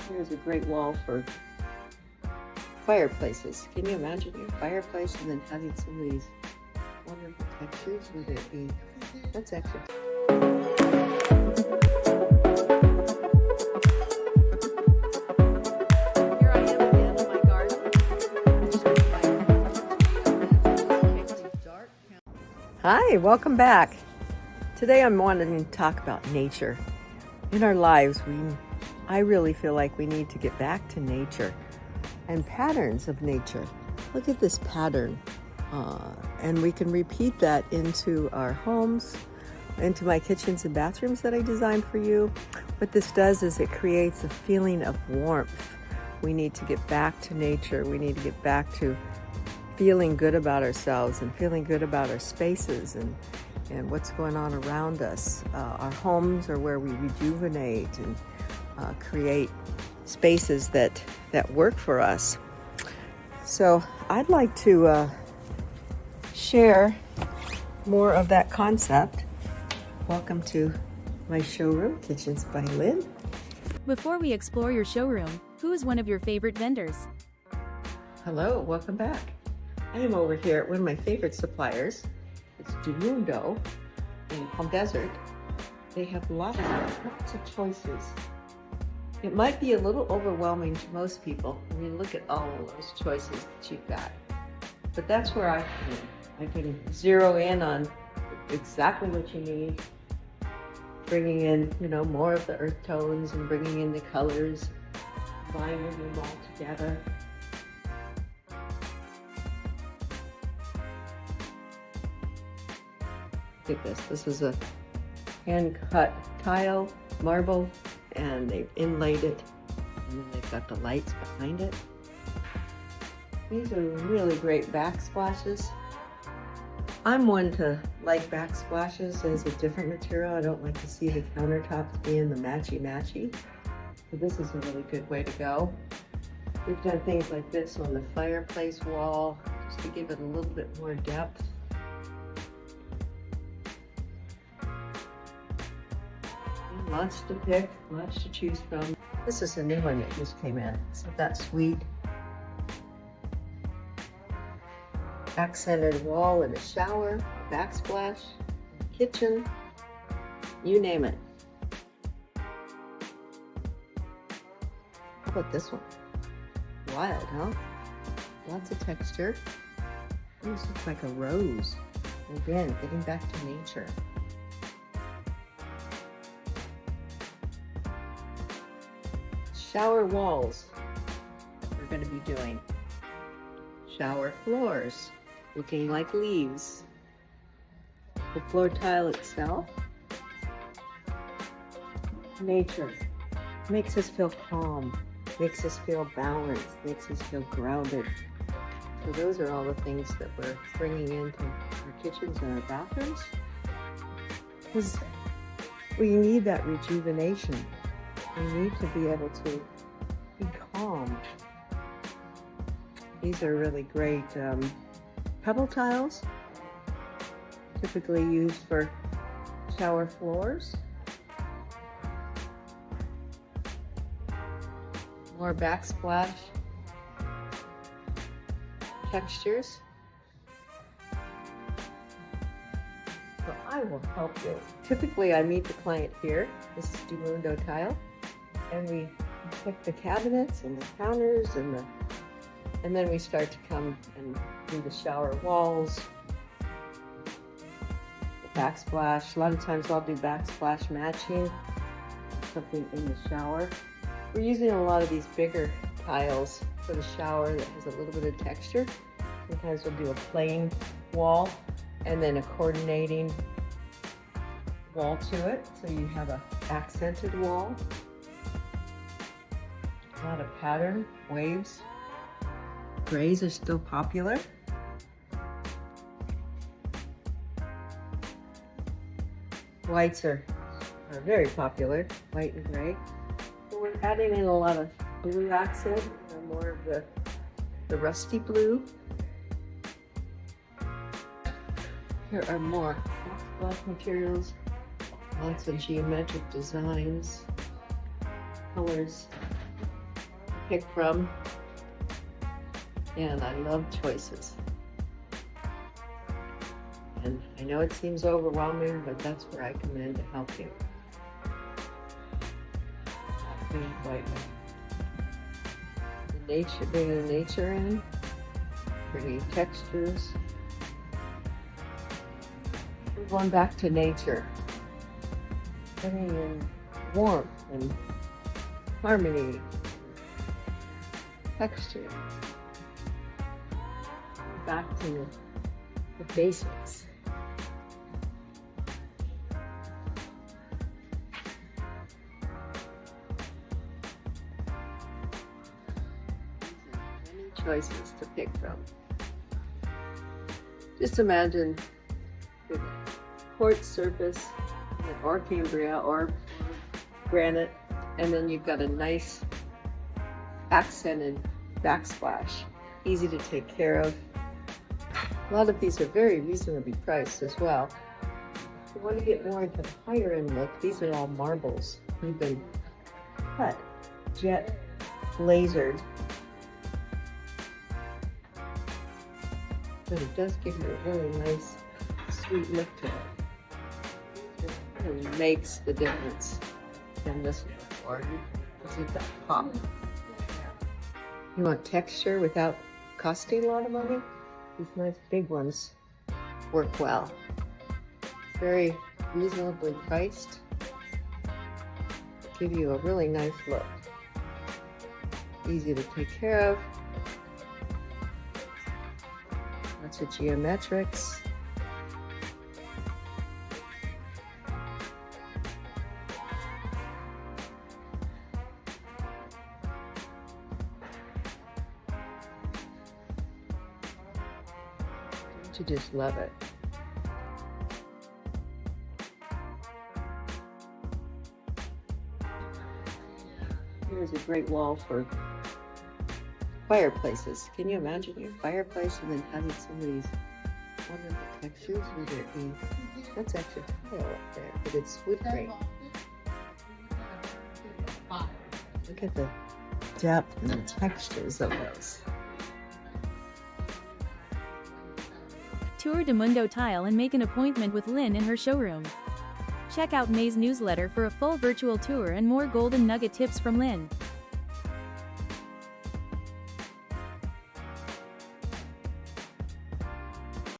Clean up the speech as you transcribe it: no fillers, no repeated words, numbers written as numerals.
Here's a great wall for fireplaces. Can you imagine your fireplace and then having some of these wonderful textures? Would it be? That's actually. Here I am again in my garden. Hi, welcome back. Today I'm wanting to talk about nature. In our lives, I really feel like we need to get back to nature and patterns of nature. Look at this pattern. And we can repeat that into our homes, into my kitchens and bathrooms that I designed for you. What this does is it creates a feeling of warmth. We need to get back to nature. We need to get back to feeling good about ourselves and feeling good about our spaces and what's going on around us. Our homes are where we rejuvenate and create spaces that work for us. So I'd like to share more of that concept. Welcome to my showroom, Kitchens by Lynn. Before we explore your showroom, who is one of your favorite vendors? Hello, welcome back. I am over here at one of my favorite suppliers. It's Durundo in Palm Desert. They have lots of choices. It might be a little overwhelming to most people when you look at all of those choices that you've got. But that's where I can zero in on exactly what you need, bringing in, more of the earth tones and bringing in the colors, binding them all together. Look at this. This is a hand-cut tile, marble, and they've inlaid it, and then they've got the lights behind it. These are really great backsplashes. I'm one to like backsplashes as a different material. I don't like to see the countertops being the matchy-matchy. So this is a really good way to go. We've done things like this on the fireplace wall, just to give it a little bit more depth. Lots to pick, lots to choose from. This is a new one that just came in. Isn't that sweet? Accented wall in a shower, backsplash, kitchen, you name it. How about this one? Wild, huh? Lots of texture. This looks like a rose. Again, getting back to nature. Shower walls we're going to be doing. Shower floors looking like leaves. The floor tile itself. Nature makes us feel calm, makes us feel balanced, makes us feel grounded. So those are all the things that we're bringing into our kitchens and our bathrooms, because we need that rejuvenation. We need to be able to be calm. These are really great pebble tiles, typically used for shower floors. More backsplash textures. So I will help you. Typically I meet the client here. This is Durundo tile. And we pick the cabinets and the counters and then we start to come and do the shower walls, the backsplash. A lot of times I'll do backsplash matching, something in the shower. We're using a lot of these bigger tiles for the shower that has a little bit of texture. Sometimes we'll do a plain wall and then a coordinating wall to it, so you have an accented wall. A lot of pattern, waves. Grays are still popular. Whites are very popular, white and gray. So we're adding in a lot of blue accent, more of the rusty blue. Here are more backsplash materials, lots of geometric designs, colors. pick from, and I love choices. And I know it seems overwhelming, but that's where I come in to help you. The nature, bringing the nature in, pretty textures. We're going back to nature, bringing in warmth and harmony, texture. Back to the basics. Many choices to pick from. Just imagine the quartz surface, or Cambria, or granite, and then you've got a nice accented backsplash, easy to take care of. A lot of these are very reasonably priced as well. If you want to get more into the higher end look, these are all marbles. They've been cut, jet lasered. But it does give you a really nice, sweet look to it. It really makes the difference in this one. See that pop. You want texture without costing a lot of money? These nice big ones work well. Very reasonably priced. Give you a really nice look. Easy to take care of. Lots of geometrics. Don't you just love it? Here's a great wall for fireplaces. Can you imagine your fireplace and then having some of these wonderful textures? Whether it be, that's actually tile up there, but it's wood grain. Look at the depth and the textures of those. Tour de Mundo Tile and make an appointment with Lynn in her showroom. Check out May's newsletter for a full virtual tour and more golden nugget tips from Lynn.